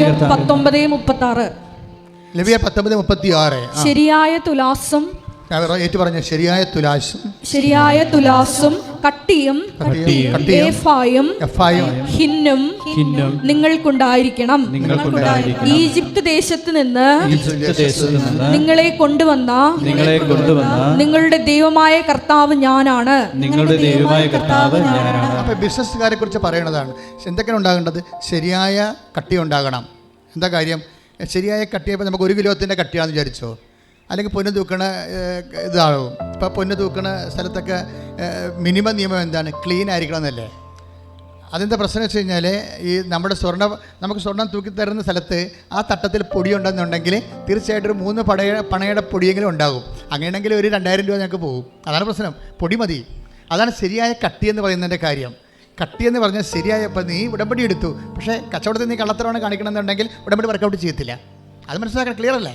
ലേവ്യർ 19:36. ലേവ്യർ 19:36. ശരിയായ തുലാസും ഏറ്റു പറഞ്ഞ ശരിയായ തുലാസും കട്ടിയും ഏഫായും ഹിന്നും നിങ്ങൾക്കുണ്ടായിരിക്കണം. ഈജിപ്ത് ദേശത്ത് നിന്ന് നിങ്ങളെ കൊണ്ടുവന്ന നിങ്ങളുടെ ദൈവമായ കർത്താവ് ഞാനാണ്. അപ്പൊ ബിസിനസ്സുകാരെ കുറിച്ച് പറയണതാണ്. എന്തൊക്കെയാണ് ഉണ്ടാകേണ്ടത്? ശരിയായ കട്ടി ഉണ്ടാകണം. എന്താ കാര്യം? ശരിയായ കട്ടിയപ്പോൾ നമുക്ക് 1 കിലോത്തിൻ്റെ കട്ടിയാണെന്ന് വിചാരിച്ചോ, അല്ലെങ്കിൽ പൊന്ന് തൂക്കണ ഇതാകും. ഇപ്പോൾ പൊന്ന് തൂക്കണ സ്ഥലത്തൊക്കെ മിനിമം നിയമം എന്താണ്? ക്ലീൻ ആയിരിക്കണം എന്നല്ലേ. അതെന്താ പ്രശ്നം വെച്ച് കഴിഞ്ഞാൽ, ഈ നമ്മുടെ നമുക്ക് സ്വർണ്ണം തൂക്കി തരുന്ന സ്ഥലത്ത് ആ തട്ടത്തിൽ പൊടി ഉണ്ടെന്നുണ്ടെങ്കിൽ തീർച്ചയായിട്ടും ഒരു 3 പണയുടെ പൊടിയെങ്കിലും ഉണ്ടാകും. അങ്ങനെയാണെങ്കിൽ ഒരു 2000 രൂപ ഞങ്ങൾക്ക് പോകും. അതാണ് പ്രശ്നം. പൊടി മതി. അതാണ് ശരിയായ കട്ടി എന്ന് പറയുന്നതിൻ്റെ കാര്യം. കട്ടി എന്ന് പറഞ്ഞാൽ ശരിയായ, ഇപ്പം നീ ഉടമ്പടി എടുത്തു, പക്ഷേ കച്ചവടത്തിൽ നീ കള്ളത്തരമാണ് കാണിക്കണമെന്നുണ്ടെങ്കിൽ ഉടമ്പടി വർക്കൗട്ട് ചെയ്യത്തില്ല. അത് മനസ്സിലാക്കാൻ ക്ലിയർ അല്ലേ?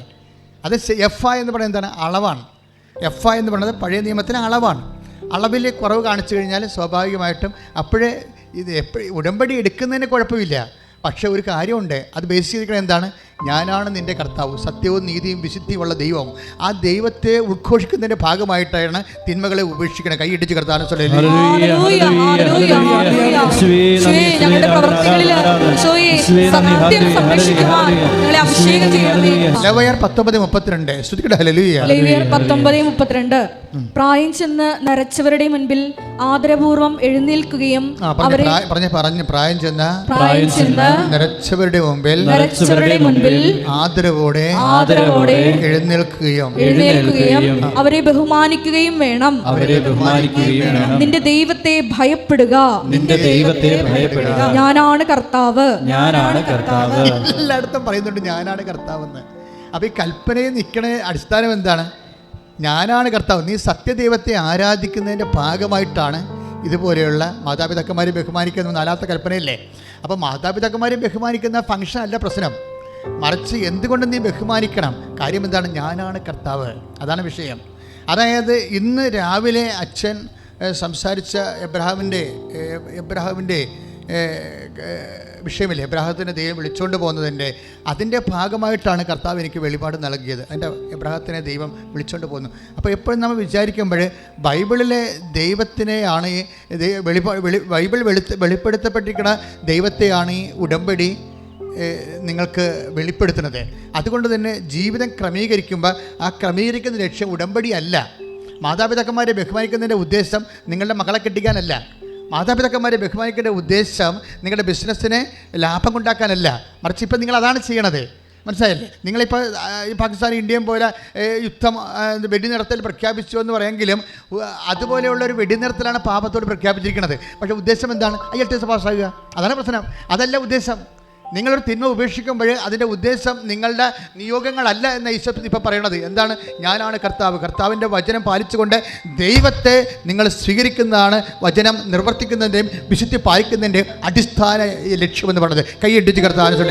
അത് എഫ് എന്ന് പറയുന്നത് എന്താണ്? അളവാണ്. എഫ് എന്ന് പറയുന്നത് പഴയ നിയമത്തിലെ അളവാണ്. അളവിൽ കുറവ് കാണിച്ചു കഴിഞ്ഞാൽ സ്വാഭാവികമായിട്ടും അപ്പോഴേ ഇത് ഉടമ്പടി എടുക്കുന്നതിന് കുഴപ്പമില്ല. പക്ഷേ ഒരു കാര്യമുണ്ട്, അത് ബേസ് ചെയ്തിരിക്കുന്നത് എന്താണ്? ഞാനാണ് നിൻ്റെ കർത്താവ്, സത്യവും നീതിയും വിശുദ്ധിയുമുള്ള ദൈവം. ആ ദൈവത്തെ ഉദ്ഘോഷിക്കുന്നതിൻ്റെ ഭാഗമായിട്ടാണ് തിന്മകളെ ഉപേക്ഷിക്കണം. കൈയിടിച്ച് കർത്താവ് ലേവ്യർ 19:32. പ്രായം ചെന്ന് നരച്ചവരുടെ മുൻപിൽ ആദരപൂർവ്വം എഴുന്നേൽക്കുകയും പ്രായം ചെന്ന് നരച്ചവരുടെ മുമ്പിൽ ആദരവോടെ എഴുന്നേൽക്കുകയും അവരെ ബഹുമാനിക്കുകയും വേണം. നിന്റെ ദൈവത്തെ ഭയപ്പെടുക. ഞാനാണ് കർത്താവ്. എല്ലായിടത്തും പറയുന്നുണ്ട് ഞാനാണ് കർത്താവെന്ന്. അപ്പൊ ഈ കൽപ്പനയിൽ നിൽക്കണ അടിസ്ഥാനം എന്താണ്? ഞാനാണ് കർത്താവ്. നീ സത്യദൈവത്തെ ആരാധിക്കുന്നതിൻ്റെ ഭാഗമായിട്ടാണ് ഇതുപോലെയുള്ള മാതാപിതാക്കന്മാരെ ബഹുമാനിക്കുന്ന 4ാമത്തെ കൽപ്പനയില്ലേ. അപ്പോൾ മാതാപിതാക്കന്മാരെ ബഹുമാനിക്കുന്ന ഫംഗ്ഷൻ അല്ല പ്രശ്നം, മറിച്ച് എന്തുകൊണ്ട് നീ ബഹുമാനിക്കണം? കാര്യം എന്താണ്? ഞാനാണ് കർത്താവ്. അതാണ് വിഷയം. അതായത് ഇന്ന് രാവിലെ അച്ഛൻ സംസാരിച്ച എബ്രഹാമിൻ്റെ വിഷയമില്ലേ, എബ്രാഹത്തിനെ ദൈവം വിളിച്ചുകൊണ്ട് അതിൻ്റെ ഭാഗമായിട്ടാണ് കർത്താവ് എനിക്ക് വെളിപാട് നൽകിയത്. അതിൻ്റെ എബ്രാഹത്തിനെ ദൈവം വിളിച്ചുകൊണ്ട് പോകുന്നു. അപ്പോൾ എപ്പോഴും നമ്മൾ വിചാരിക്കുമ്പോൾ ബൈബിളിലെ ദൈവത്തിനെയാണ് ബൈബിൾ വെളിപ്പെടുത്തപ്പെട്ടിരിക്കുന്ന ദൈവത്തെയാണ് ഈ ഉടമ്പടി നിങ്ങൾക്ക് വെളിപ്പെടുത്തുന്നത്. അതുകൊണ്ട് തന്നെ ജീവിതം ക്രമീകരിക്കുമ്പോൾ ആ ക്രമീകരിക്കുന്ന ലക്ഷ്യം ഉടമ്പടി അല്ല. മാതാപിതാക്കന്മാരെ ബഹുമാനിക്കുന്നതിൻ്റെ ഉദ്ദേശം നിങ്ങളുടെ മക്കളെ കെട്ടിക്കാനല്ല. മാതാപിതാക്കന്മാരെ ബഹുമാനിക്കേണ്ട ഉദ്ദേശം നിങ്ങളുടെ ബിസിനസ്സിനെ ലാഭം ഉണ്ടാക്കാനല്ല, മറിച്ച് ഇപ്പം നിങ്ങൾ അതാണ് ചെയ്യണത്. മനസ്സിലായല്ലേ? നിങ്ങളിപ്പോൾ ഈ പാകിസ്ഥാൻ ഇന്ത്യയും പോലെ യുദ്ധം വെടിനിർത്തൽ പ്രഖ്യാപിച്ചു എന്ന് പറയാമെങ്കിലും അതുപോലെയുള്ളൊരു വെടിനിർത്തലാണ് പാപത്തോട് പ്രഖ്യാപിച്ചിരിക്കുന്നത്. പക്ഷേ ഉദ്ദേശം എന്താണ്? IELTS പാസ്സാകുക. അതാണ് പ്രശ്നം. അതല്ല ഉദ്ദേശം. നിങ്ങളൊരു തിന്മ ഉപേക്ഷിക്കുമ്പോൾ അതിൻ്റെ ഉദ്ദേശം നിങ്ങളുടെ നിയോഗങ്ങളല്ല എന്ന ഈശോ ഇപ്പോൾ പറയണത്. എന്താണ്? ഞാനാണ് കർത്താവ്. കർത്താവിൻ്റെ വചനം പാലിച്ചുകൊണ്ട് ദൈവത്തെ നിങ്ങൾ സ്വീകരിക്കുന്നതാണ് വചനം നിർവർത്തിക്കുന്നതിൻ്റെയും വിശുദ്ധി പാലിക്കുന്നതിൻ്റെയും അടിസ്ഥാന ലക്ഷ്യമെന്ന് പറയുന്നത്. കൈയിടിച്ച് കർത്താവിനെ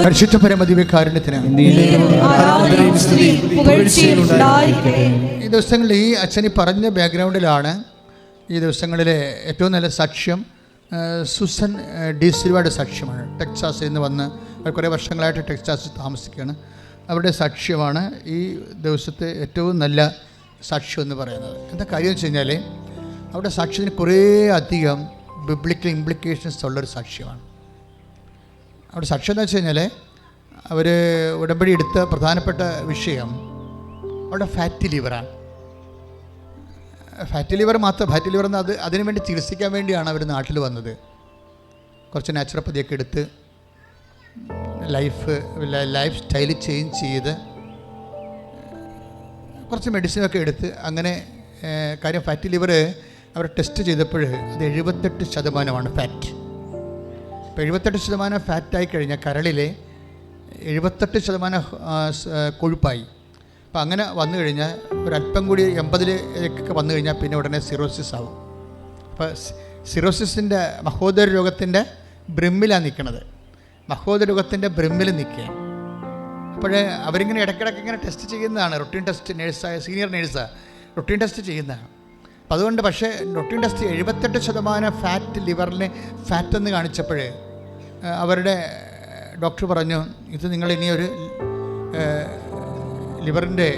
പരിശുദ്ധ പരമദിവ്യകാരുണ്യത്തിന് ഈ ദിവസങ്ങളിൽ ഈ അച്ഛനി പറഞ്ഞ ബാക്ക്ഗ്രൗണ്ടിലാണ് ഈ ദിവസങ്ങളിലെ ഏറ്റവും നല്ല സാക്ഷ്യം സുസൻ ഡി സിൽവയുടെ സാക്ഷ്യമാണ്. ടെക്സാസിൽ നിന്ന് വന്ന് അവർ കുറേ വർഷങ്ങളായിട്ട് ടെക്സാസിൽ താമസിക്കുകയാണ്. അവരുടെ സാക്ഷ്യമാണ് ഈ ദിവസത്തെ ഏറ്റവും നല്ല സാക്ഷ്യം എന്ന് പറയുന്നത്. എന്താ കാര്യം വെച്ച് കഴിഞ്ഞാൽ അവരുടെ സാക്ഷ്യത്തിന് കുറേ അധികം ബിബ്ലിക്കൽ ഇംപ്ലിക്കേഷൻസ് ഉള്ളൊരു സാക്ഷ്യമാണ്. അവിടെ സാക്ഷ്യം എന്ന് വെച്ച് കഴിഞ്ഞാൽ അവർ ഉടമ്പടി എടുത്ത പ്രധാനപ്പെട്ട വിഷയം അവിടെ ഫാറ്റി ലിവറാണ്. ഫാറ്റി ലിവർ എന്ന് അതിനുവേണ്ടി ചികിത്സിക്കാൻ വേണ്ടിയാണ് അവർ നാട്ടിൽ വന്നത്. കുറച്ച് നാച്ചുറോപ്പതിയൊക്കെ എടുത്ത് ലൈഫ് സ്റ്റൈൽ ചേഞ്ച് ചെയ്ത് കുറച്ച് മെഡിസിനൊക്കെ എടുത്ത് അങ്ങനെ കാര്യം ഫാറ്റി ലിവർ അവർ ടെസ്റ്റ് ചെയ്തപ്പോൾ അത് 78% ഫാറ്റ്. അപ്പോൾ 78% ഫാറ്റായി കഴിഞ്ഞാൽ കരളിലെ 78% കൊഴുപ്പായി. അപ്പോൾ അങ്ങനെ വന്നു കഴിഞ്ഞാൽ ഒരല്പം കൂടി 80-ലേക്ക് വന്നു കഴിഞ്ഞാൽ പിന്നെ ഉടനെ സിറോസിസ് ആവും. അപ്പോൾ സിറോസിസിൻ്റെ മഹോദര രോഗത്തിൻ്റെ ബ്രിമ്മിലാണ് നിൽക്കുന്നത്. മഹോദര രോഗത്തിൻ്റെ ബ്രിമ്മിൽ നിൽക്കുക. അപ്പോഴേ അവരിങ്ങനെ ഇടയ്ക്കിടയ്ക്ക് ഇങ്ങനെ ടെസ്റ്റ് ചെയ്യുന്നതാണ്. റൊട്ടീൻ ടെസ്റ്റ്, നേഴ്സായ സീനിയർ നേഴ്സാണ് റൊട്ടീൻ ടെസ്റ്റ് ചെയ്യുന്നതാണ്. അപ്പം അതുകൊണ്ട് പക്ഷേ റൊട്ടീൻ ടെസ്റ്റ് 78% ഫാറ്റ്, ലിവറിന് ഫാറ്റ് എന്ന് കാണിച്ചപ്പോൾ അവരുടെ ഡോക്ടർ പറഞ്ഞു, ഇത് നിങ്ങൾ ഇനിയൊരു ലിവറിൻ്റെ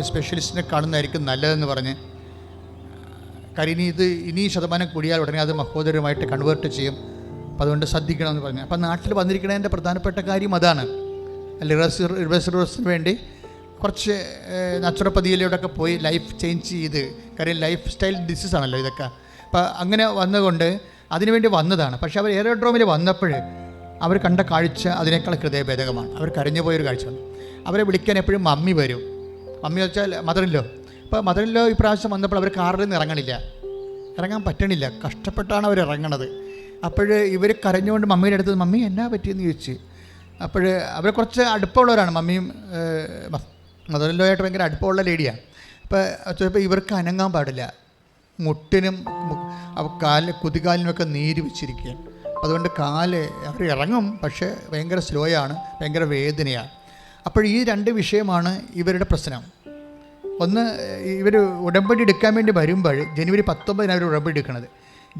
സ്പെഷ്യലിസ്റ്റിനെ കാണുന്നതായിരിക്കും നല്ലതെന്ന് പറഞ്ഞ്. കാര്യം ഇനി ശതമാനം കൂടിയാൽ ഉടനെ അത് മഹോദരമായിട്ട് കൺവേർട്ട് ചെയ്യും. അപ്പോൾ അതുകൊണ്ട് ശ്രദ്ധിക്കണമെന്ന് പറഞ്ഞു. അപ്പോൾ നാട്ടിൽ വന്നിരിക്കുന്നതിൻ്റെ പ്രധാനപ്പെട്ട കാര്യം അതാണ്. ലിവർ വേണ്ടി കുറച്ച് നാച്ചുറോപ്പതിയിലൂടെയൊക്കെ പോയി ലൈഫ് ചേഞ്ച് ചെയ്ത്, കാര്യം ലൈഫ് സ്റ്റൈൽ ഡിസീസാണല്ലോ ഇതൊക്കെ. അപ്പോൾ അങ്ങനെ വന്നുകൊണ്ട് അതിനുവേണ്ടി വന്നതാണ്. പക്ഷേ അവർ എയറോഡ്രോമിൽ വന്നപ്പോൾ അവർ കണ്ട കാഴ്ച അതിനേക്കാൾ ഹൃദയഭേദകമാണ്. അവർ കരഞ്ഞു പോയൊരു കാഴ്ച വന്നു. അവരെ വിളിക്കാൻ എപ്പോഴും മമ്മി വരും. മമ്മി വെച്ചാൽ മദറിൻലോ. അപ്പോൾ മദറിൻലോ ഇപ്രാവശ്യം വന്നപ്പോൾ അവർ കാറിൽ നിന്ന് ഇറങ്ങാൻ പറ്റണില്ല. കഷ്ടപ്പെട്ടാണ് അവർ ഇറങ്ങണത്. അപ്പോൾ ഇവർ കരഞ്ഞുകൊണ്ട് മമ്മീൻ്റെ അടുത്ത്, മമ്മി എന്നാ പറ്റിയെന്ന് ചോദിച്ചു. അപ്പോൾ അവർ കുറച്ച് അടുപ്പമുള്ളവരാണ്. മമ്മിയും മദറിൻലോയായിട്ട് ഭയങ്കര അടുപ്പമുള്ള ലേഡിയാണ്. അപ്പോൾ ചിലപ്പോൾ ഇവർക്ക് അനങ്ങാൻ പാടില്ല. മുട്ടിനും കുതികാലിനുമൊക്കെ നീര് വെച്ചിരിക്കുകയാണ്. അതുകൊണ്ട് അവർ ഇറങ്ങും, പക്ഷേ ഭയങ്കര സ്ലോയാണ്, ഭയങ്കര വേദനയാണ്. അപ്പോൾ ഈ രണ്ട് വിഷയമാണ് ഇവരുടെ പ്രശ്നം. ഒന്ന്, ഇവർ ഉടമ്പടി എടുക്കാൻ വേണ്ടി വരുമ്പോൾ ജനുവരി 19 അവർ ഉടമ്പടി എടുക്കുന്നത്.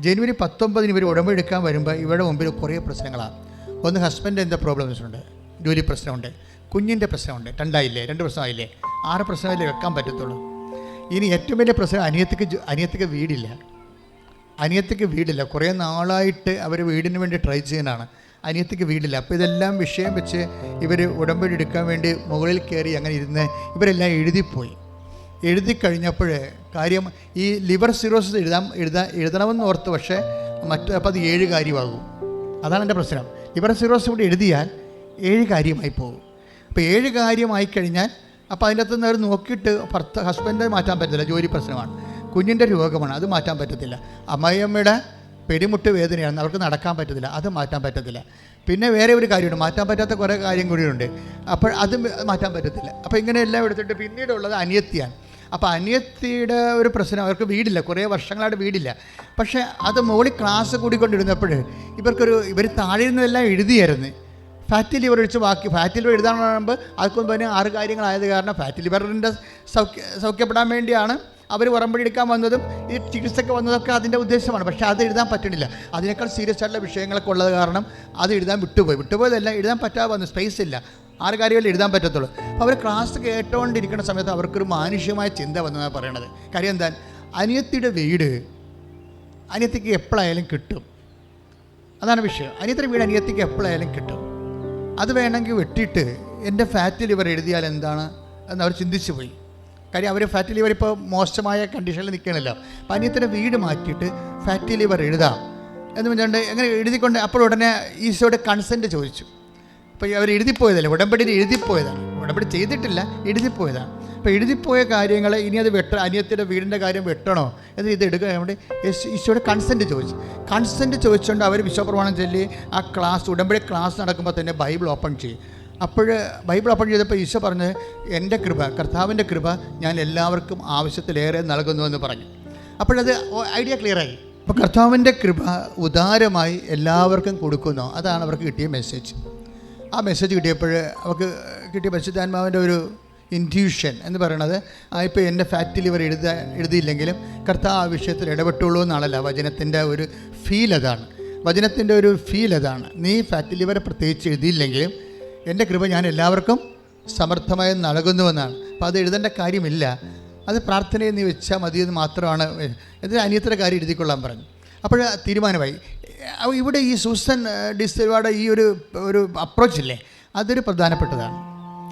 ജനുവരി 19 ഇവർ ഉടമ്പടി എടുക്കാൻ വരുമ്പോൾ ഇവരുടെ മുമ്പിൽ കുറേ പ്രശ്നങ്ങളാണ്. ഒന്ന്, ഹസ്ബൻഡ് എന്താ പ്രോബ്ലംസ് ഉണ്ട്, ജോലി പ്രശ്നമുണ്ട്, കുഞ്ഞിൻ്റെ പ്രശ്നമുണ്ട്, 2 പ്രശ്നമായില്ലേ, 6 പ്രശ്നമല്ലേ വെക്കാൻ പറ്റത്തുള്ളൂ. ഇനി ഏറ്റവും വലിയ പ്രശ്നം അനിയത്തിക്ക് വീടില്ല. കുറേ നാളായിട്ട് അവർ വീടിന് വേണ്ടി ട്രൈ ചെയ്യാനാണ്. അനിയത്തിക്ക് വീടില്ല. അപ്പോൾ ഇതെല്ലാം വിഷയം വെച്ച് ഇവർ ഉടമ്പടി എടുക്കാൻ വേണ്ടി മുകളിൽ കയറി അങ്ങനെ ഇരുന്ന് ഇവരെല്ലാം എഴുതി കഴിഞ്ഞപ്പോൾ കാര്യം ഈ ലിവർ സിറോസിസ് എഴുതണമെന്ന് ഓർത്ത്, പക്ഷേ അപ്പോൾ അത് 7 കാര്യമാകും. അതാണ് എൻ്റെ പ്രശ്നം. ലിവർ സിറോസിസ് കൂടി എഴുതിയാൽ 7 കാര്യമായി പോകും. അപ്പോൾ 7 കാര്യമായി കഴിഞ്ഞാൽ അപ്പോൾ അതിൻ്റെ അകത്തുനിന്ന് അവർ നോക്കിയിട്ട് ഹസ്ബൻഡ് മാറ്റാൻ പറ്റില്ല, ജോലി പ്രശ്നമാണ്, കുഞ്ഞിൻ്റെ രോഗമാണ്, അത് മാറ്റാൻ പറ്റത്തില്ല, അമ്മയമ്മയുടെ പെരുമുട്ട് വേദനയാണ്, അവർക്ക് നടക്കാൻ പറ്റത്തില്ല, അത് മാറ്റാൻ പറ്റത്തില്ല. പിന്നെ വേറെ ഒരു കാര്യമുണ്ട്, മാറ്റാൻ പറ്റാത്ത കുറേ കാര്യം കൂടിയുണ്ട്. അപ്പോൾ അത് മാറ്റാൻ പറ്റത്തില്ല. അപ്പോൾ ഇങ്ങനെ എല്ലാം എടുത്തിട്ട് പിന്നീടുള്ളത് അനിയത്തിയാണ്. അപ്പോൾ അനിയത്തിയുടെ ഒരു പ്രശ്നം, അവർക്ക് വീടില്ല, കുറേ വർഷങ്ങളായിട്ട് വീടില്ല. പക്ഷേ അത് മുകളിൽ ക്ലാസ് കൂടിക്കൊണ്ടിരുന്നപ്പോൾ ഇവർ താഴെ നിന്നെല്ലാം എഴുതിയായിരുന്നു. ഫാറ്റി ലിവർ ഒഴിച്ച് ബാക്കി ഫാറ്റി ലിവർ എഴുതാൻ പറയുമ്പോൾ അതൊക്കെ 6 കാര്യങ്ങളായത് കാരണം ഫാറ്റി ലിവറിൻ്റെ സൗഖ്യപ്പെടാൻ വേണ്ടിയാണ് അവർ ഉടമ്പടി എടുക്കാൻ വന്നതും ഈ ചികിത്സയ്ക്ക് വന്നതൊക്കെ അതിൻ്റെ ഉദ്ദേശമാണ്. പക്ഷേ അത് എഴുതാൻ പറ്റണില്ല. അതിനേക്കാൾ സീരിയസ് ആയിട്ടുള്ള വിഷയങ്ങളൊക്കെ ഉള്ളത് കാരണം അത് എഴുതാൻ വിട്ടുപോയതല്ല, എഴുതാൻ പറ്റാതെ വന്നു, സ്പേസ് ഇല്ല, 6 കാര്യമല്ലേ എഴുതാൻ പറ്റത്തുള്ളൂ. അപ്പോൾ അവർ ക്ലാസ് കേട്ടുകൊണ്ടിരിക്കുന്ന സമയത്ത് അവർക്കൊരു മാനുഷ്യമായ ചിന്ത വന്നതാണ് പറയണത്. കാര്യം എന്താ, അനിയത്തിയുടെ വീട് അനിയത്തിക്ക് എപ്പോഴായാലും കിട്ടും, അതാണ് വിഷയം. അനിയത്തിയുടെ വീട് അനിയത്തിക്ക് എപ്പോഴായാലും കിട്ടും. അത് വേണമെങ്കിൽ വെട്ടിയിട്ട് എൻ്റെ ഫാറ്റ് ലിവർ എഴുതിയാൽ എന്താണ് എന്നവർ ചിന്തിച്ചു പോയി. കാര്യം അവർ ഫാറ്റി ലിവർ ഇപ്പോൾ മോശമായ കണ്ടീഷനിൽ നിൽക്കണമല്ലോ. അപ്പോൾ അനിയത്തിൻ്റെ വീട് മാറ്റിയിട്ട് ഫാറ്റി ലിവർ എഴുതാം എന്ന് പറഞ്ഞുകൊണ്ട് എങ്ങനെ എഴുതിക്കൊണ്ട് അപ്പോൾ ഉടനെ ഈശോയുടെ കൺസെൻറ്റ് ചോദിച്ചു. അപ്പോൾ അവർ എഴുതിപ്പോയതല്ലേ, ഉടമ്പടിയിൽ എഴുതിപ്പോയതാണ്, ഉടമ്പടി ചെയ്തിട്ടില്ല, എഴുതിപ്പോയതാണ്. അപ്പോൾ എഴുതിപ്പോയ കാര്യങ്ങൾ ഇനി അത് അനിയത്തിൻ്റെ വീടിൻ്റെ കാര്യം വെട്ടണോ എന്ന് ഇത് എടുക്കാൻ വേണ്ടി ഈശോയുടെ കൺസെൻറ്റ് ചോദിച്ചുകൊണ്ട് അവർ വിശ്വപ്രമാണം ചൊല്ലി ആ ഉടമ്പടി ക്ലാസ് നടക്കുമ്പോൾ തന്നെ ബൈബിൾ ഓപ്പൺ ചെയ്യും. അപ്പോൾ ബൈബിൾ ഓപ്പൺ ചെയ്തപ്പോൾ ഈശോ പറഞ്ഞ്, എൻ്റെ കൃപ, കർത്താവിൻ്റെ കൃപ ഞാൻ എല്ലാവർക്കും ആവശ്യത്തിലേറെ നൽകുന്നുവെന്ന് പറഞ്ഞു. അപ്പോഴത് ഐഡിയ ക്ലിയറായി. അപ്പോൾ കർത്താവിൻ്റെ കൃപ ഉദാരമായി എല്ലാവർക്കും കൊടുക്കുന്നു, അതാണ് അവർക്ക് കിട്ടിയ മെസ്സേജ്. ആ മെസ്സേജ് കിട്ടിയപ്പോൾ അവർക്ക് കിട്ടിയ പരിശുദ്ധാത്മാവിൻ്റെ ഒരു ഇൻറ്റ്യൂഷൻ എന്ന് പറയണത്, ഇപ്പോൾ എൻ്റെ ഫാറ്റ് ലിവർ എഴുതിയില്ലെങ്കിലും കർത്താവ് ആ വിഷയത്തിൽ ഇടപെട്ടുള്ളൂ എന്നാണല്ലോ വചനത്തിൻ്റെ ഒരു ഫീൽ. അതാണ് നീ ഫാറ്റ് ലിവർ പ്രത്യേകിച്ച് എഴുതിയില്ലെങ്കിലും എൻ്റെ കൃപ ഞാൻ എല്ലാവർക്കും സമർത്ഥമായി നൽകുന്നുവെന്നാണ്. അപ്പോൾ അത് എഴുതേണ്ട കാര്യമില്ല, അത് പ്രാർത്ഥനയിൽ നീ വെച്ചാൽ മതിയെന്ന് മാത്രമാണ്. എന്നിട്ട് അനിയത്തിൻ്റെ കാര്യം എഴുതിക്കൊള്ളാൻ പറഞ്ഞു. അപ്പോൾ തീരുമാനമായി. ഇവിടെ ഈ സൂസൻ ഡിസിൽവയുടെ ഈ ഒരു അപ്രോച്ചില്ലേ, അതൊരു പ്രധാനപ്പെട്ടതാണ്.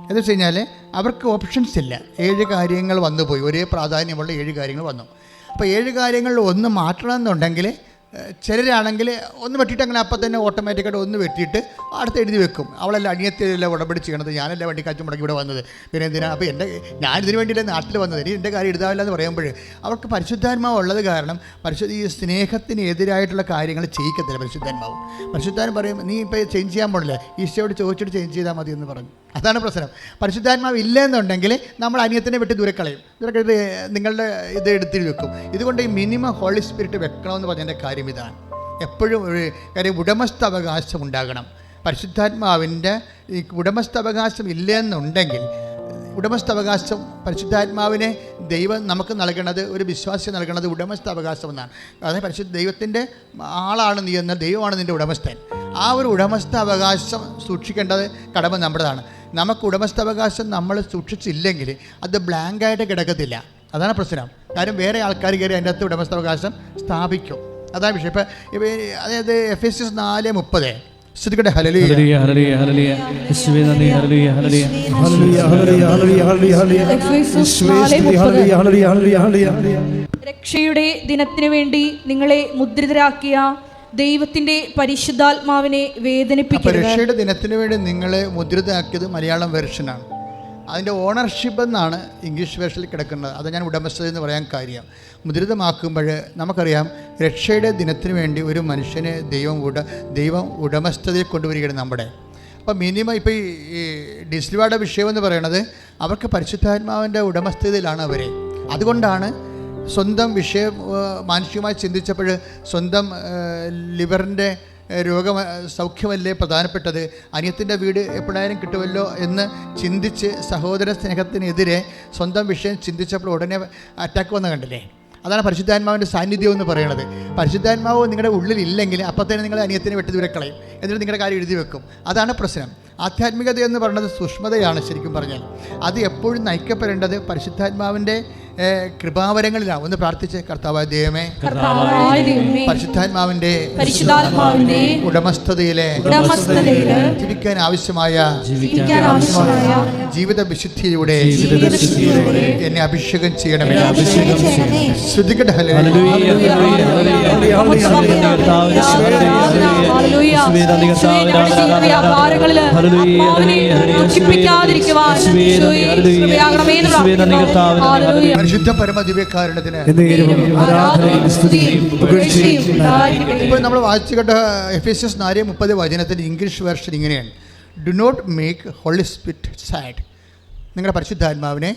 എന്ന് വെച്ച് കഴിഞ്ഞാൽ അവർക്ക് ഓപ്ഷൻസ് ഇല്ല. 7 കാര്യങ്ങൾ വന്നുപോയി, ഒരേ പ്രാധാന്യമുള്ള 7 കാര്യങ്ങൾ വന്നു. അപ്പോൾ 7 കാര്യങ്ങളിൽ ഒന്ന് മാറ്റണമെന്നുണ്ടെങ്കിൽ ചിലരാണെങ്കിൽ ഒന്ന് വെട്ടിയിട്ട് അങ്ങനെ അപ്പം തന്നെ ഓട്ടോമാറ്റിക്കായിട്ട് ഒന്ന് വെട്ടിയിട്ട് അടുത്ത് എഴുതി വെക്കും. അവളെല്ലാം അനിയത്തിലെല്ലാം ഉടമ്പടി ചെയ്യണത്, ഞാനെല്ലാം വണ്ടി കാറ്റ് മുടക്കി ഇവിടെ വന്നത്, പിന്നെ എന്തിനാ അപ്പോൾ ഞാനിതിന് വേണ്ടിയില്ല നാട്ടിൽ വന്നത്, ഇനി എൻ്റെ കാര്യം എഴുതാവില്ല എന്ന് പറയുമ്പോൾ അവർക്ക് പരിശുദ്ധാത്മാവ് ഉള്ളത് കാരണം ഈ സ്നേഹത്തിന് എതിരായിട്ടുള്ള കാര്യങ്ങൾ ചെയ്യിക്കത്തില്ല പരിശുദ്ധാത്മാവ്. പരിശുദ്ധാത്മാവ് പറയും നീ ഇപ്പോൾ ചേഞ്ച് ചെയ്യാൻ പോണില്ലേ, ഈശോയോട് ചോദിച്ചിട്ട് ചേഞ്ച് ചെയ്താൽ മതി എന്ന് പറഞ്ഞു. അതാണ് പ്രശ്നം. പരിശുദ്ധാത്മാവ് ഇല്ലെന്നുണ്ടെങ്കിൽ നമ്മൾ അനിയത്തിനെ വിട്ട് ദൂരക്കളയും, ദൂരക്കളയിട്ട് നിങ്ങളുടെ ഇത് എടുത്തിട്ട് വെക്കും. ഇതുകൊണ്ട് ഈ മിനിമം ഹോളി സ്പിരിറ്റ് വെക്കണമെന്ന് പറഞ്ഞതിൻ്റെ കാര്യം ഇതാണ്. എപ്പോഴും ഒരു കാര്യം ഉടമസ്ഥാവകാശം ഉണ്ടാകണം. പരിശുദ്ധാത്മാവിൻ്റെ ഈ ഉടമസ്ഥാവകാശം ഇല്ലെന്നുണ്ടെങ്കിൽ, ഉടമസ്ഥാവകാശം പരിശുദ്ധാത്മാവിനെ ദൈവം നമുക്ക് നൽകണത്, ഒരു വിശ്വാസി നൽകണത് ഉടമസ്ഥാവകാശം എന്നാണ്. അതായത് ദൈവത്തിൻ്റെ ആളാണ് നീ എന്ന, ദൈവമാണ് നിൻ്റെ ഉടമസ്ഥൻ. ആ ഒരു ഉടമസ്ഥാവകാശം സൂക്ഷിക്കേണ്ടത് കടമ നമ്മുടേതാണ്. നമുക്ക് ഉടമസ്ഥാവകാശം നമ്മൾ സൂക്ഷിച്ചില്ലെങ്കിൽ അത് ബ്ലാങ്കായിട്ട് കിടക്കത്തില്ല. അതാണ് പ്രശ്നം. കാര്യം വേറെ ആൾക്കാർ കയറി അതിൻ്റെ അകത്ത് ഉടമസ്ഥാവകാശം സ്ഥാപിക്കും. അതാണ് വിഷയം. ഇപ്പം അതായത് എഫെസ്യസ് 4:30 ശ്രദ്ധിക്കട്ടെ. ഹല്ലേലൂയ ഹല്ലേലൂയ ഹല്ലേലൂയ യേശുവേ നന്ദി, hallelujah hallelujah hallelujah hallelujah hallelujah hallelujah. രക്ഷയുടെ ദിനത്തിനു വേണ്ടി നിങ്ങളെ മുദ്രിതരാക്കിയ ദൈവത്തിന്റെ പരിശുദ്ധാത്മാവിനെ വേദനിപ്പിക്കരുത്. രക്ഷയുടെ ദിനത്തിന് വേണ്ടി നിങ്ങളെ മുദ്രിതരാക്കിയത് മലയാളം വെർഷനാണ്. അതിൻ്റെ ഓണർഷിപ്പ് എന്നാണ് ഇംഗ്ലീഷ് വേർഷനിൽ കിടക്കുന്നത്. അത് ഞാൻ ഉടമസ്ഥത എന്ന് പറയാൻ കാര്യം. മുദ്രിതമാക്കുമ്പോൾ നമുക്കറിയാം രക്ഷയുടെ ദിനത്തിന് വേണ്ടി ഒരു മനുഷ്യനെ ദൈവം ഉടമസ്ഥതയിൽ കൊണ്ടുവരികയാണ് നമ്മുടെ. അപ്പോൾ മിനിമം ഇപ്പോൾ ഈ ഡിസ്ലിവായുടെ വിഷയം എന്ന് പറയുന്നത് അവർക്ക് പരിശുദ്ധാത്മാവിൻ്റെ ഉടമസ്ഥതയിലാണ് അവർ. അതുകൊണ്ടാണ് സ്വന്തം വിഷയം മാനസികമായി ചിന്തിച്ചപ്പോൾ സ്വന്തം ലിവറിൻ്റെ സൗഖ്യമല്ലേ പ്രധാനപ്പെട്ടത്, അനിയത്തിൻ്റെ വീട് എപ്പോഴായാലും കിട്ടുമല്ലോ എന്ന് ചിന്തിച്ച് സഹോദര സ്നേഹത്തിനെതിരെ സ്വന്തം വിഷയം ചിന്തിച്ചപ്പോൾ ഉടനെ അറ്റാക്ക് വന്ന് കണ്ടില്ലേ. അതാണ് പരിശുദ്ധാത്മാവിൻ്റെ സാന്നിധ്യം എന്ന് പറയുന്നത്. പരിശുദ്ധാത്മാവ് നിങ്ങളുടെ ഉള്ളിലില്ലെങ്കിൽ അപ്പം തന്നെ നിങ്ങൾ അനിയത്തിനെ വെട്ടി ദൂരക്കളയും, എന്നിട്ട് നിങ്ങളുടെ കാര്യം എഴുതി വെക്കും. അതാണ് പ്രശ്നം. ആധ്യാത്മികത എന്ന് പറയുന്നത് സൂക്ഷ്മതയാണ്. ശരിക്കും പറഞ്ഞാൽ അത് എപ്പോഴും നയിക്കപ്പെടേണ്ടത് പരിശുദ്ധാത്മാവിൻ്റെ കൃപാവരങ്ങളിലാണ്. ഒന്ന് പ്രാർത്ഥിച്ച് കർത്താവായ ദൈവമേ, പരിശുദ്ധാത്മാവിന്റെ ഉടമസ്ഥതയിലെ ജീവിക്കാൻ ആവശ്യമായ ജീവിത വിശുദ്ധിയിലൂടെ എന്നെ അഭിഷേകം ചെയ്യണമേ. ശ്രദ്ധിക്കട്ടെ. പരിശുദ്ധ പരമദിവ്യകാരുണ്യത്തിന് ഇപ്പോൾ നമ്മൾ വായിച്ചു കേട്ട എഫെസ്യസ് 4:30 വചനത്തിൻ്റെ ഇംഗ്ലീഷ് വേർഷൻ ഇങ്ങനെയാണ്: do not make Holy Spirit sad. നിങ്ങളുടെ പരിശുദ്ധാത്മാവിനെ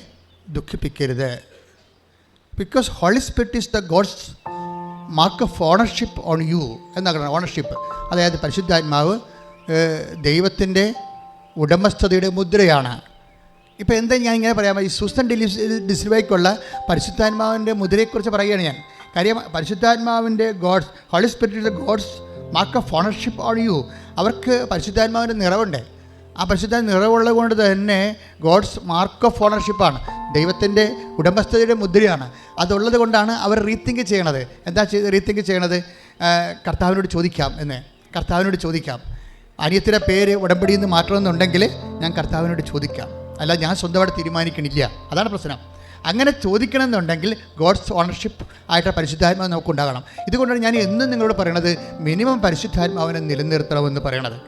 ദുഃഖിപ്പിക്കരുത്. Because Holy Spirit is the God's mark of ownership on you എന്നാണ്. ഓണർഷിപ്പ് അതായത് പരിശുദ്ധാത്മാവ് ദൈവത്തിൻ്റെ ഉടമസ്ഥതയുടെ മുദ്രയാണ്. ഇപ്പോൾ എന്താ ഞാൻ ഇങ്ങനെ പറയാം, ഈ സൂസൻ ഡിസിൽവയ്ക്കുള്ള പരിശുദ്ധാത്മാവിൻ്റെ മുദ്രയെക്കുറിച്ച് പറയുകയാണ് ഞാൻ. കാര്യം പരിശുദ്ധാത്മാവിൻ്റെ God's, holy spirit God's mark of ownership on you. അവർക്ക് പരിശുദ്ധാത്മാവിൻ്റെ നിറവുണ്ട്. ആ പരിശുദ്ധാത്മ നിറവുള്ളത് കൊണ്ട് തന്നെ ഗോഡ്സ് മാർക്ക് ഓഫ് ഓണർഷിപ്പാണ്, ദൈവത്തിൻ്റെ ഉടമസ്ഥതയുടെ മുദ്രയാണ്. അതുള്ളത് കൊണ്ടാണ് അവർ റീതിങ്ക് ചെയ്യണത്. എന്താ റീതിങ്ക് ചെയ്യണത്? കർത്താവിനോട് ചോദിക്കാം എന്ന്. കർത്താവിനോട് ചോദിക്കാം, അനിയത്തിൻ്റെ പേര് ഉടമ്പടിയിൽ നിന്ന് മാറ്റണമെന്നുണ്ടെങ്കിൽ ഞാൻ കർത്താവിനോട് ചോദിക്കാം, അല്ല ഞാൻ സ്വന്തമായിട്ട് തീരുമാനിക്കണില്ല. അതാണ് പ്രശ്നം. അങ്ങനെ ചോദിക്കണമെന്നുണ്ടെങ്കിൽ ഗോഡ്സ് ഓണർഷിപ്പ് ആയിട്ട് പരിശുദ്ധാത്മാവ് നമുക്കുണ്ടാകണം. ഇതുകൊണ്ടാണ് ഞാൻ എന്നും നിങ്ങളോട് പറയണത് മിനിമം പരിശുദ്ധാത്മാവിനെ നിലനിർത്തണമെന്ന് പറയണത്.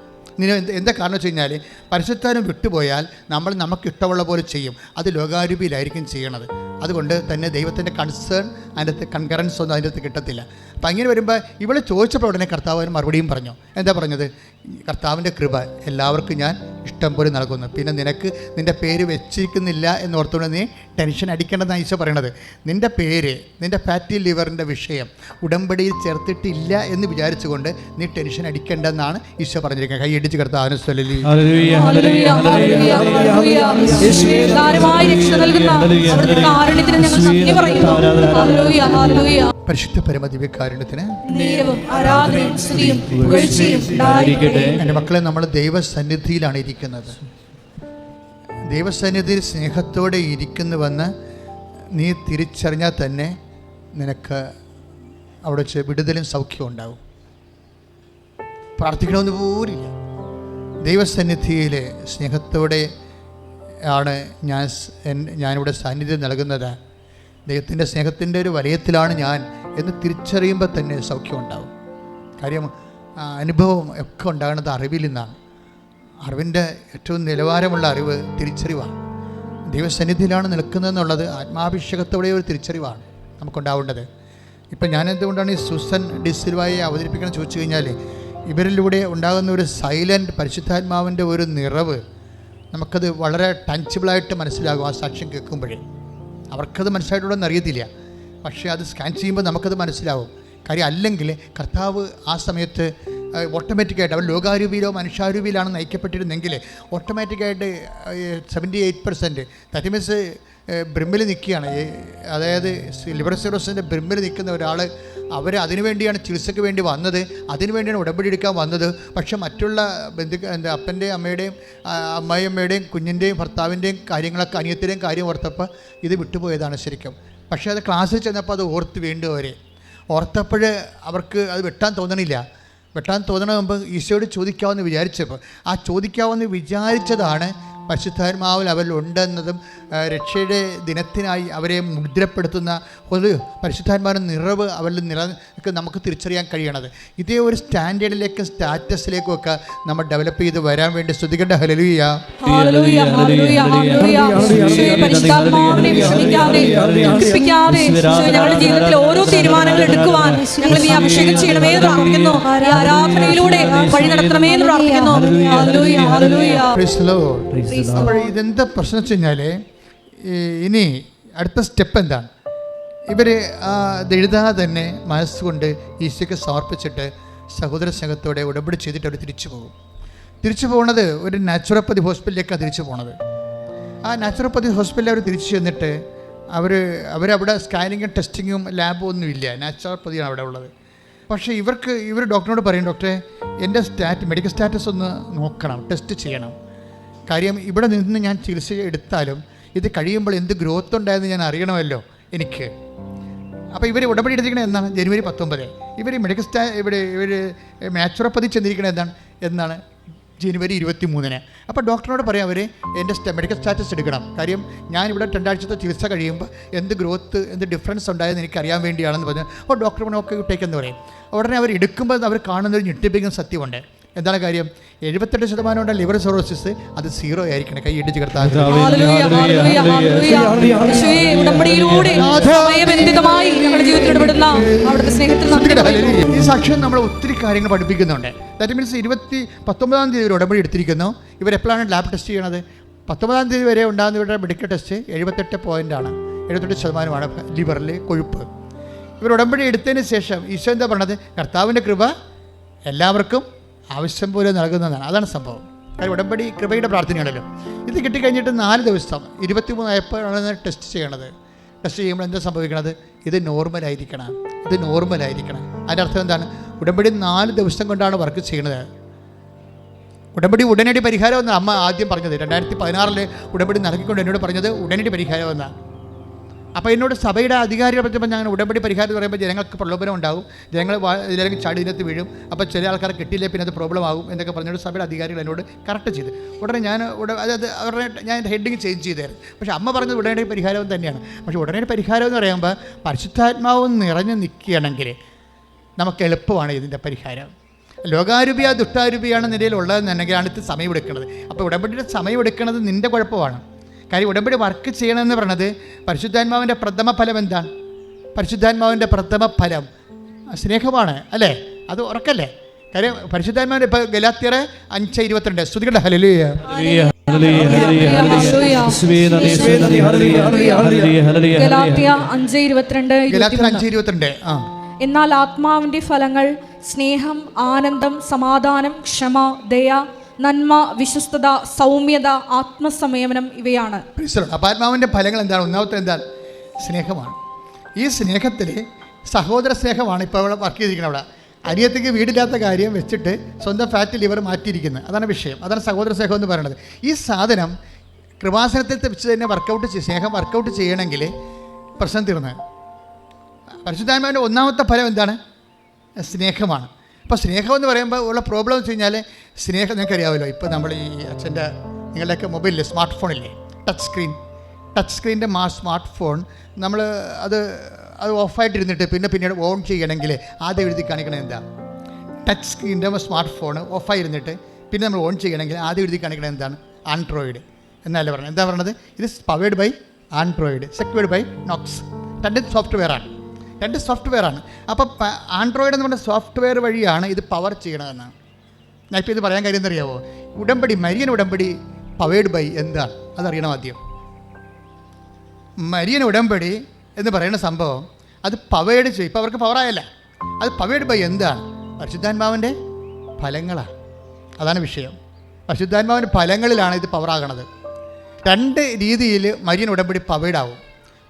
എന്താ കാരണം വെച്ച് കഴിഞ്ഞാൽ പരിശുദ്ധാത്മാവ് വിട്ടുപോയാൽ നമ്മൾ നമുക്ക് ഇഷ്ടമുള്ള പോലെ ചെയ്യും. അത് ലോകാരൂപിയിലായിരിക്കും ചെയ്യണത്. അതുകൊണ്ട് തന്നെ ദൈവത്തിൻ്റെ കൺസേൺ, അതിൻ്റെ അകത്ത് കൺകറൻസ് ഒന്നും അതിൻ്റെ അകത്ത് കിട്ടത്തില്ല. അപ്പം അങ്ങനെ വരുമ്പോൾ ഇവളെ ചോദിച്ചപ്പോൾ ഉടനെ കർത്താവിന് മറുപടിയും പറഞ്ഞു. എന്താ പറഞ്ഞത്? കർത്താവിൻ്റെ കൃപ എല്ലാവർക്കും ഞാൻ ഇഷ്ടം പോലെ നൽകുന്നു, പിന്നെ നിനക്ക് നിൻ്റെ പേര് വെച്ചിരിക്കുന്നില്ല എന്നോർത്തുകൊണ്ട് നീ ടെൻഷൻ അടിക്കേണ്ടതെന്നാണ് ഈശോ പറയണത്. നിൻ്റെ പേര്, നിൻ്റെ ഫാറ്റി ലിവറിൻ്റെ വിഷയം ഉടമ്പടിയിൽ ചേർത്തിട്ടില്ല എന്ന് വിചാരിച്ചുകൊണ്ട് നീ ടെൻഷൻ അടിക്കേണ്ടെന്നാണ് ഈശോ പറഞ്ഞിരിക്കുന്നത്. കൈയടിച്ച് കർത്താവിനെ സ്തുതി. പരിശുദ്ധ പരമദിവ്യകാരുണ്യത്തിന് എൻ്റെ മക്കളെ, നമ്മൾ ദൈവസന്നിധിയിലാണ് ഇരിക്കുന്നത്. ദൈവസന്നിധിയിൽ സ്നേഹത്തോടെ ഇരിക്കുന്നുവെന്ന് നീ തിരിച്ചറിഞ്ഞാൽ തന്നെ നിനക്ക് അവിടെ വെച്ച് വിടുതലും സൗഖ്യവും ഉണ്ടാവും. പ്രാർത്ഥിക്കണമെന്ന് പോലില്ല. ദൈവസന്നിധിയിൽ സ്നേഹത്തോടെ ആണ് ഞാനിവിടെ സാന്നിധ്യം നൽകുന്നത്. ദൈവത്തിൻ്റെ സ്നേഹത്തിൻ്റെ ഒരു വലയത്തിലാണ് ഞാൻ എന്ന് തിരിച്ചറിയുമ്പോൾ തന്നെ സൗഖ്യം ഉണ്ടാവും. കാര്യം അനുഭവം ഒക്കെ ഉണ്ടാകുന്നത് അറിവിൽ നിന്നാണ്. അറിവിൻ്റെ ഏറ്റവും നിലവാരമുള്ള അറിവ് തിരിച്ചറിവാണ്. ദൈവസന്നിധിയിലാണ് നിൽക്കുന്നതെന്നുള്ളത് ആത്മാഭിഷേകത്തോടെ ഒരു തിരിച്ചറിവാണ് നമുക്കുണ്ടാവേണ്ടത്. ഇപ്പം ഞാൻ എന്തുകൊണ്ടാണ് ഈ സൂസൻ ഡിസിൽവയെ അവതരിപ്പിക്കണം ചോദിച്ചു കഴിഞ്ഞാൽ, ഇവരിലൂടെ ഉണ്ടാകുന്ന ഒരു സൈലൻറ്റ് പരിശുദ്ധാത്മാവിൻ്റെ ഒരു നിറവ് നമുക്കത് വളരെ ടഞ്ചബിളായിട്ട് മനസ്സിലാകും. ആ സാക്ഷ്യം കേൾക്കുമ്പോഴേ അവർക്കത് മനസ്സിലായിട്ടുള്ളതെന്ന് അറിയത്തില്ല, പക്ഷേ അത് സ്കാൻ ചെയ്യുമ്പോൾ നമുക്കത് മനസ്സിലാവും. കാര്യം അല്ലെങ്കിൽ കർത്താവ് ആ സമയത്ത് ഓട്ടോമാറ്റിക്കായിട്ട് അവർ ലോകാരൂപിയിലോ മനുഷ്യാരൂപിയിലാണ് നയിക്കപ്പെട്ടിരുന്നെങ്കിൽ ഓട്ടോമാറ്റിക്കായിട്ട് 78% ദാറ്റ് മീൻസ് ബ്രിമ്മിൽ നിൽക്കുകയാണ്. അതായത് ലിബർ സിറോസിൻ്റെ ബ്രിമ്മിൽ നിൽക്കുന്ന ഒരാൾ അവർ അതിനുവേണ്ടിയാണ് ചികിത്സയ്ക്ക് വേണ്ടി വന്നത്, അതിനുവേണ്ടിയാണ് ഉടമ്പടി എടുക്കാൻ വന്നത്. പക്ഷെ മറ്റുള്ള എൻ്റെ അപ്പൻ്റെയും അമ്മയുടെയും അമ്മായിയമ്മയുടെയും കുഞ്ഞിൻ്റെയും ഭർത്താവിൻ്റെയും കാര്യങ്ങളൊക്കെ അനിയത്തിൻ്റെയും കാര്യം ഓർത്തപ്പോൾ ഇത് വിട്ടുപോയതാണ് ശരിക്കും. പക്ഷേ അത് ക്ലാസ്സിൽ ചെന്നപ്പോൾ അത് ഓർത്ത് വീണ്ടും ഓർത്തപ്പോൾ അവർക്ക് അത് വെട്ടാൻ തോന്നണ മുമ്പ് ഈശോയോട് ചോദിക്കാമെന്ന് വിചാരിച്ചപ്പോൾ ആ ചോദിക്കാമെന്ന് വിചാരിച്ചതാണ് പരിശുദ്ധാത്മാവിൽ അവരിൽ ഉണ്ടെന്നതും രക്ഷയുടെ ദിനത്തിനായി അവരെ മുദ്രപ്പെടുത്തുന്ന ഒരു പരിശുദ്ധാത്മാവിൻ്റെ നിറവ് അവരിൽ നമുക്ക് തിരിച്ചറിയാൻ കഴിയണത്. ഇതേ ഒരു സ്റ്റാൻഡേർഡിലേക്കും സ്റ്റാറ്റസിലേക്കും ഒക്കെ നമ്മൾ ഡെവലപ്പ് ചെയ്ത് വരാൻ വേണ്ടി സ്തുതിക്കേണ്ട. ഹല്ലേലൂയ. ഞങ്ങളുടെ ജീവിതത്തിൽ ഓരോ തീരുമാനങ്ങൾ എടുക്കുവാൻ ഞങ്ങൾ നീ അഭിഷേകം ചെയ്യണമേ എന്ന് പ്രാർത്ഥിക്കുന്നു. ഈ ആരാധനയിലൂടെ വഴി നടത്തണമേ എന്ന് പ്രാർത്ഥിക്കുന്നു. അപ്പോൾ ഇതെന്താ പ്രശ്നം വെച്ച് കഴിഞ്ഞാൽ, ഇനി അടുത്ത സ്റ്റെപ്പ് എന്താണ്? ഇവർ ഇത് എഴുതാതെ തന്നെ മനസ്സുകൊണ്ട് ഈശോയ്ക്ക് സമർപ്പിച്ചിട്ട് സഹോദര സ്നേഹത്തോടെ ഉടമ്പടി ചെയ്തിട്ട് അവർ തിരിച്ചു പോകുന്നത് ഒരു നാച്ചുറോപ്പതി ഹോസ്പിറ്റലിലേക്കാണ് തിരിച്ചു പോണത്. ആ നാച്ചുറോപ്പതി ഹോസ്പിറ്റലിൽ അവർ തിരിച്ചു ചെന്നിട്ട് അവരവിടെ സ്കാനിങ്ങും ടെസ്റ്റിങ്ങും ലാബും ഒന്നുമില്ല, നാച്ചുറോപ്പതിയാണ് അവിടെ ഉള്ളത്. പക്ഷേ ഇവർ ഡോക്ടറിനോട് പറയും, ഡോക്ടറെ എൻ്റെ മെഡിക്കൽ സ്റ്റാറ്റസ് ഒന്ന് നോക്കണം, ടെസ്റ്റ് ചെയ്യണം. കാര്യം ഇവിടെ നിന്ന് ഞാൻ ചികിത്സ എടുത്താലും ഇത് കഴിയുമ്പോൾ എന്ത് ഗ്രോത്ത് ഉണ്ടായെന്ന് ഞാൻ അറിയണമല്ലോ എനിക്ക്. അപ്പോൾ ഇവർ ഉടമ്പടി എടുത്തിരിക്കണത് എന്നാണ്? ജനുവരി 19. ഇവർ ഇവർ നാച്ചുറോപ്പതി ചെന്നിരിക്കണത് എന്നാണ്? ജനുവരി 23. അപ്പോൾ ഡോക്ടറിനോട് പറയാം, അവർ എൻ്റെ മെഡിക്കൽ സ്റ്റാറ്റസ് എടുക്കണം. കാര്യം ഞാനിവിടെ 2 ആഴ്ചത്തെ ചികിത്സ കഴിയുമ്പോൾ എന്ത് ഗ്രോത്ത് എന്ത് ഡിഫറൻസ് ഉണ്ടായെന്ന് എനിക്കറിയാൻ വേണ്ടിയാണെന്ന് പറഞ്ഞു. അപ്പോൾ ഡോക്ടർ നോക്കി വിട്ടേക്കെന്ന് പറയും. ഉടനെ അവർ എടുക്കുമ്പോൾ അവർ കാണുന്നൊരു ഞെട്ടിപ്പിക്കുന്ന സത്യമുണ്ട്. എന്താണ് കാര്യം? 78% ലിവർ സിറോസിസ്, അത് 0 ആയിരിക്കണം. കൈ ഇടിച്ച് കിടത്താൻ ഈ സാക്ഷ്യം നമ്മൾ ഒത്തിരി കാര്യങ്ങൾ പഠിപ്പിക്കുന്നുണ്ട്. ദാറ്റ് മീൻസ് 19-ാം തീയതി ഇവർ ഉടമ്പടി എടുത്തിരിക്കുന്നു. ഇവരെപ്പോഴാണ് ലാബ് ടെസ്റ്റ് ചെയ്യണത്? 19-ാം തീയതി വരെ ഉണ്ടാകുന്ന ഇവരുടെ മെഡിക്കൽ ടെസ്റ്റ് 78% ലിവറിൽ കൊഴുപ്പ്. ഇവർ ഉടമ്പടി എടുത്തതിന് ശേഷം ഈശോ എന്താ പറഞ്ഞത്? കർത്താവിൻ്റെ കൃപ എല്ലാവർക്കും ആവശ്യം പോലെ നൽകുന്നതാണ്. അതാണ് സംഭവം. കാര്യം ഉടമ്പടി കൃപയുടെ പ്രാർത്ഥനയാണല്ലോ. ഇത് കിട്ടിക്കഴിഞ്ഞിട്ട് 4 ദിവസം 23 ആയപ്പോഴാണ് ടെസ്റ്റ് ചെയ്യണത്. ടെസ്റ്റ് ചെയ്യുമ്പോൾ എന്താ സംഭവിക്കണത്? ഇത് നോർമലായിരിക്കണം. അതിൻ്റെ അർത്ഥം എന്താണ്? ഉടമ്പടി 4 ദിവസം കൊണ്ടാണ് വർക്ക് ചെയ്യണത്. ഉടമ്പടി ഉടനടി പരിഹാരമെന്ന് അമ്മ ആദ്യം പറഞ്ഞത്. 2016 ഉടമ്പടി നടത്തിക്കൊണ്ട് എന്നോട് പറഞ്ഞത് ഉടനടി പരിഹാരമെന്നാണ്. അപ്പോൾ എന്നോട് സഭയുടെ അധികാരികളെ പറ്റുമ്പോൾ ഞാൻ ഉടമ്പടി പരിഹാരം എന്ന് പറയുമ്പോൾ ജനങ്ങൾക്ക് പ്രലോഭനം ഉണ്ടാകും, ജനങ്ങൾ ഇതിലേക്ക് ചടിനകത്ത് വീഴും, അപ്പോൾ ചില ആൾക്കാരെ കിട്ടിയില്ലേ പിന്നെ അത് പ്രോബ്ലം ആകും എന്നൊക്കെ പറഞ്ഞുകൊണ്ട് സഭയുടെ അധികാരികൾ എന്നോട് കറക്റ്റ് ചെയ്ത്. ഉടനെ ഞാൻ ഹെഡിങ് ചേഞ്ച് ചെയ്തായിരുന്നു. പക്ഷേ അമ്മ പറഞ്ഞത് ഉടനടി പരിഹാരം തന്നെയാണ്. പക്ഷേ ഉടനടി പരിഹാരം എന്ന് പറയുമ്പോൾ പരിശുദ്ധാത്മാവ് നിറഞ്ഞു നിൽക്കുകയാണെങ്കിൽ നമുക്ക് എളുപ്പമാണ് ഇതിൻ്റെ പരിഹാരം. ലോകാരൂപിയ ദുഷ്ടാരൂപിയാണ് നിലയിലുള്ളതെന്നുണ്ടെങ്കിൽ അടുത്ത് സമയമെടുക്കുന്നത്. അപ്പോൾ ഉടമ്പടിയുടെ സമയമെടുക്കുന്നത് നിൻ്റെ കുഴപ്പമാണ്. കാര്യം ഉടമ്പടി വർക്ക് ചെയ്യണമെന്ന് പറഞ്ഞത് പരിശുദ്ധാത്മാവിൻ്റെ പ്രഥമ ഫലം എന്താണ്? പരിശുദ്ധാത്മാവിൻ്റെ പ്രഥമ ഫലം സ്നേഹമാണ്, അല്ലേ? അത് ഉറക്കല്ലേ? കാര്യം പരിശുദ്ധാത്മാവിൻ്റെ ഇപ്പോൾ ഗലാത്യർ 5:22 സ്തുതിക്കട്ടെ. ഹല്ലേലൂയ. ഗലാത്യ 5:22. എന്നാൽ ആത്മാവിന്റെ ഫലങ്ങൾ സ്നേഹം, ആനന്ദം, സമാധാനം, ക്ഷമ, ദയ, നന്മ, വിശ്വസ്തത, സൗമ്യത, ആത്മസംയമനം ഇവയാണ്. അപ്പോൾ ആത്മാവിൻ്റെ ഫലങ്ങൾ എന്താണ്? ഒന്നാമത്തെ എന്താണ്? സ്നേഹമാണ്. ഈ സ്നേഹത്തിൽ സഹോദര സ്നേഹമാണ് ഇപ്പോൾ അവിടെ വർക്ക് ചെയ്തിരിക്കുന്നത്. അവിടെ അനിയത്തിക്ക് വീടില്ലാത്ത കാര്യം വെച്ചിട്ട് സ്വന്തം ഫാറ്റ് ലിവർ മാറ്റിയിരിക്കുന്നത്, അതാണ് വിഷയം. അതാണ് സഹോദര സ്നേഹം എന്ന് പറയുന്നത്. ഈ സാധനം കൃപാസനത്തിൽ വെച്ച് തന്നെ സ്നേഹം വർക്കൗട്ട് ചെയ്യണമെങ്കിൽ പ്രശ്നം തീർന്നത്. പരിശുദ്ധാത്മാവിൻ്റെ ഒന്നാമത്തെ ഫലം എന്താണ്? സ്നേഹമാണ്. അപ്പോൾ സ്നേഹം എന്ന് പറയുമ്പോൾ ഉള്ള പ്രോബ്ലം എന്ന് വെച്ച് കഴിഞ്ഞാൽ, സ്നേഹം നിങ്ങൾക്കറിയാമല്ലോ, ഇപ്പോൾ നമ്മൾ ഈ നിങ്ങളുടെയൊക്കെ മൊബൈലിൽ സ്മാർട്ട് ഫോണില്ലേ, ടച്ച് സ്ക്രീൻ്റെ സ്മാർട്ട് ഫോൺ നമ്മൾ അത് ഓഫായിട്ടിരുന്നിട്ട് പിന്നീട് ഓൺ ചെയ്യണമെങ്കിൽ ആദ്യം എഴുതി കാണിക്കണത് എന്താ? ടച്ച് സ്ക്രീൻ്റെ സ്മാർട്ട് ഫോൺ ഓഫായിരുന്നിട്ട് പിന്നെ നമ്മൾ ഓൺ ചെയ്യണമെങ്കിൽ ആദ്യം എഴുതി കാണിക്കുന്നത് എന്താണ്? ആൻഡ്രോയിഡ് എന്നല്ലേ പറഞ്ഞത്. എന്താ പറഞ്ഞത്? ഇത് powered by Android, secured by Knox. രണ്ട് സോഫ്റ്റ്വെയർ ആണ്. അപ്പോൾ ആൻഡ്രോയിഡ് എന്ന് പറഞ്ഞ സോഫ്റ്റ്വെയർ വഴിയാണ് ഇത് പവർ ചെയ്യണതെന്നാണ്. ഞാൻ ഇപ്പോൾ ഇത് പറയാൻ കാര്യം എന്നറിയാമോ? ഉടമ്പടി, മരിയൻ ഉടമ്പടി പവേഡ് ബൈ എന്താണ് അതറിയണം ആദ്യം. മരിയൻ ഉടമ്പടി എന്ന് പറയുന്ന സംഭവം അത് പവേഡ് ചെയ്യും. ഇപ്പോൾ അവർക്ക് പവറായല്ല, അത് പവേഡ് ബൈ എന്താണ്? പരിശുദ്ധാത്മാവിൻ്റെ ഫലങ്ങളാണ്. അതാണ് വിഷയം. പരിശുദ്ധാത്മാവിൻ്റെ ഫലങ്ങളിലാണ് ഇത് പവറാകണത്. രണ്ട് രീതിയിൽ മരിയൻ ഉടമ്പടി പവേഡ് ആവും.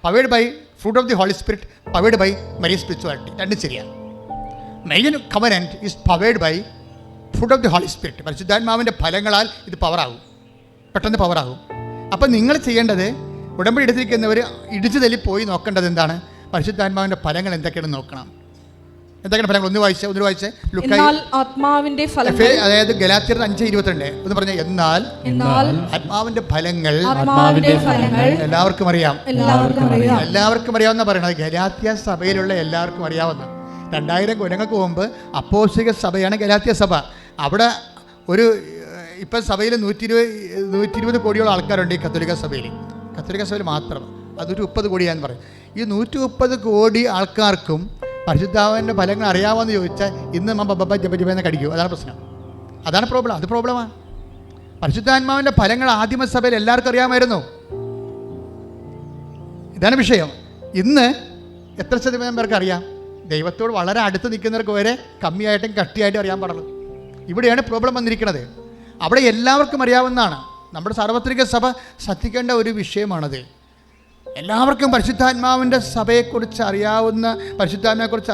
Powered by fruit of the holy spirit, powered by Marian spirituality. രണ്ടും ശരിയാണ്. Marian covenant is powered by fruit of the holy spirit. പരിശുദ്ധാത്മാവിൻ്റെ ഫലങ്ങളാൽ ഇത് പവറാകും, പെട്ടെന്ന് പവറാകും. അപ്പം നിങ്ങൾ ചെയ്യേണ്ടത്, ഉടമ്പടി എടുത്തിരിക്കുന്നവർ ഇടിച്ചു തല്ലി പോയി നോക്കേണ്ടത് എന്താണ്? പരിശുദ്ധാത്മാവിൻ്റെ ഫലങ്ങൾ എന്തൊക്കെയാണെന്ന് നോക്കണം. എന്തൊക്കെയാണ് ഫലങ്ങൾ? ഒന്ന് വായിച്ചേ ആത്മാവിന്റെ ഫലങ്ങൾ, അതായത് ഗലാത്യർ 5:22 ഒന്ന് പറഞ്ഞ. എന്നാൽ ആത്മാവിന്റെ ഫലങ്ങൾ എല്ലാവർക്കും അറിയാം. എല്ലാവർക്കും അറിയാവുന്ന പറയണത് ഗലാത്യ സഭയിലുള്ള എല്ലാവർക്കും അറിയാവുന്ന. 2000 കൊല്ലങ്ങൾക്ക് മുമ്പ് അപ്പോസ്തലിക സഭയാണ് ഗലാത്യ സഭ. അവിടെ ഒരു ഇപ്പം സഭയിൽ 120 കോടിയോളം ആൾക്കാരുണ്ട് ഈ കത്തോലിക്ക സഭയിൽ മാത്രം. അതൊരു 30 കോടിയാന്ന് പറയും. ഈ 130 കോടി ആൾക്കാർക്കും പരിശുദ്ധാത്മാവിൻ്റെ ഫലങ്ങൾ അറിയാമെന്ന് ചോദിച്ചാൽ ഇന്ന് ജപജപെന്ന് കടിക്കും. അതാണ് പ്രശ്നം, അതാണ് പ്രോബ്ലം. അത് പ്രോബ്ലമാണ്. പരിശുദ്ധാത്മാവിൻ്റെ ഫലങ്ങൾ ആദിമസഭയിൽ എല്ലാവർക്കും അറിയാമായിരുന്നു. ഇതാണ് വിഷയം. ഇന്ന് എത്ര ശതമാനം പേർക്ക് അറിയാം? ദൈവത്തോട് വളരെ അടുത്ത് നിൽക്കുന്നവർക്ക് വരെ കമ്മിയായിട്ടും കട്ടിയായിട്ടും അറിയാൻ പാടുള്ളൂ. ഇവിടെയാണ് പ്രോബ്ലം വന്നിരിക്കുന്നത്. അവിടെ എല്ലാവർക്കും അറിയാവുന്നതാണ്. നമ്മുടെ സാർവത്രിക സഭ ശ്രദ്ധിക്കേണ്ട ഒരു വിഷയമാണത്. എല്ലാവർക്കും പരിശുദ്ധാത്മാവിൻ്റെ സഭയെക്കുറിച്ച്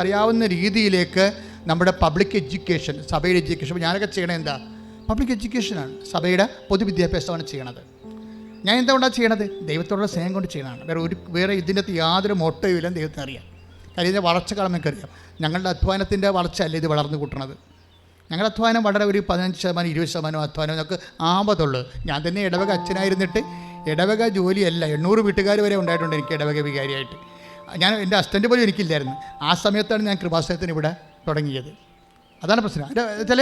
അറിയാവുന്ന രീതിയിലേക്ക് നമ്മുടെ പബ്ലിക് എഡ്യൂക്കേഷൻ, സഭയുടെ എഡ്യൂക്കേഷൻ. അപ്പോൾ ഞാനൊക്കെ ചെയ്യണത് എന്താ? പബ്ലിക് എഡ്യൂക്കേഷനാണ്, സഭയുടെ പൊതുവിദ്യാഭ്യാസമാണ് ചെയ്യണത്. ഞാൻ എന്തുകൊണ്ടാണ് ചെയ്യണത്? ദൈവത്തോടുള്ള സ്നേഹം കൊണ്ട് ചെയ്യണതാണ്. വേറെ ഇതിൻ്റെ അകത്ത് യാതൊരു മോട്ടവും ഇല്ലെന്ന് ദൈവത്തിന് അറിയാം. കാര്യം ഇതിൻ്റെ വളർച്ച കാണാൻ എനിക്കറിയാം. ഞങ്ങളുടെ അധ്വാനത്തിൻ്റെ വളർച്ചയല്ല ഇത് വളർന്നു കൂട്ടണത്. ഞങ്ങളുടെ അധ്വാനം വളരെ ഒരു 15% 20% അധ്വാനം ഞങ്ങൾക്ക് ആപത്തുള്ളൂ. ഞാൻ തന്നെ ഇടവക അച്ഛനായിരുന്നിട്ട് ഇടവക ജോലിയല്ല, 800 വീട്ടുകാർ വരെ ഉണ്ടായിട്ടുണ്ട് എനിക്ക് ഇടവക വികാരിയായിട്ട്. എൻ്റെ അസിസ്റ്റൻ്റ് പോലും എനിക്കില്ലായിരുന്നു. ആ സമയത്താണ് ഞാൻ കൃപാസനത്തിന് ഇവിടെ തുടങ്ങിയത്. അതാണ് പ്രശ്നം. വെച്ചാൽ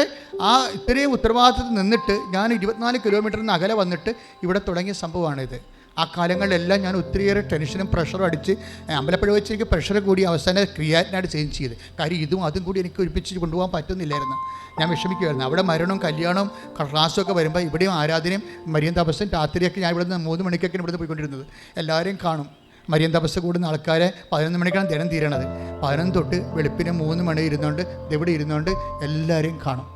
ഇത്രയും ഉത്തരവാദിത്തത്തിൽ നിന്നിട്ട് ഞാൻ 24 കിലോമീറ്ററിന് അകലെ വന്നിട്ട് ഇവിടെ തുടങ്ങിയ സംഭവമാണിത്. ആ കാലങ്ങളിലെല്ലാം ഞാൻ ഒത്തിരിയേറെ ടെൻഷനും പ്രഷറും അടിച്ച് അമ്പലപ്പുഴ വെച്ച് എനിക്ക് പ്രഷർ കൂടി അവസാനം ക്രിയാറ്റിനായിട്ട് ചേഞ്ച് ചെയ്ത്. കാര്യം അതും കൂടി എനിക്ക് ഒരുമിച്ച് കൊണ്ടുപോകാൻ പറ്റുന്നില്ലായിരുന്നു. ഞാൻ വിഷമിക്കുമായിരുന്നു. അവിടെ മരണവും കല്യാണവും ക്ലാസ്സൊക്കെ വരുമ്പോൾ ഇവിടെയും ആരാധനയും മരിയൻ തപസ്സും രാത്രിയൊക്കെ ഞാൻ ഇവിടുന്ന് 3 മണിക്കൊക്കെ ഇവിടുന്ന് പോയിക്കൊണ്ടിരുന്നത്. എല്ലാവരെയും കാണും. മരിയൻ തപസ് കൂടുന്ന ആൾക്കാരെ 11 മണിക്കാണ് ദിനം തീരണത്. 11 തൊട്ട് വെളുപ്പിന് 3 മണി ഇവിടെ ഇരുന്നുകൊണ്ട് എല്ലാവരെയും കാണും.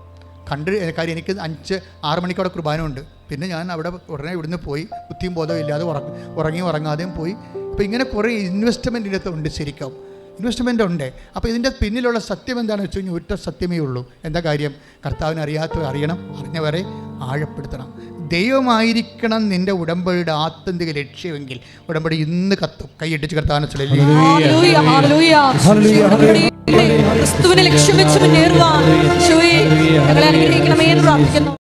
കാര്യം എനിക്ക് 5-6 മണിക്കവിടെ കുർബാനമുണ്ട്. പിന്നെ ഞാൻ അവിടെ ഉടനെ ഇവിടുന്ന് പോയി ബുദ്ധിയും ബോധവും ഇല്ലാതെ ഉറങ്ങാതെയും പോയി. അപ്പോൾ ഇങ്ങനെ കുറേ ഇൻവെസ്റ്റ്മെൻറ്റിൻ്റെ ഉണ്ട്. ശരിക്കും ഇൻവെസ്റ്റ്മെൻ്റ് ഉണ്ട്. അപ്പോൾ ഇതിൻ്റെ പിന്നിലുള്ള സത്യം എന്താണെന്ന് വെച്ച് കഴിഞ്ഞാൽ ഒറ്റ സത്യമേ ഉള്ളൂ. എന്താ കാര്യം? കർത്താവിനെ അറിയാത്തവർ അറിയണം, അറിഞ്ഞവരെ ആഴപ്പെടുത്തണം. ദൈവമായിരിക്കണം നിൻ്റെ ഉടമ്പടിയുടെ ആത്യന്തിക ലക്ഷ്യമെങ്കിൽ ഉടമ്പടി ഇന്ന് കത്തും. കൈയിട്ടിച്ച് കർത്താവിനെ ക്രിസ്തുവിനെ ലക്ഷ്യം വെച്ച് മുന്നേറുവാൻ ഞങ്ങളെ അനുഗ്രഹിക്കണമേ എന്ന് പ്രാർത്ഥിക്കുന്നു.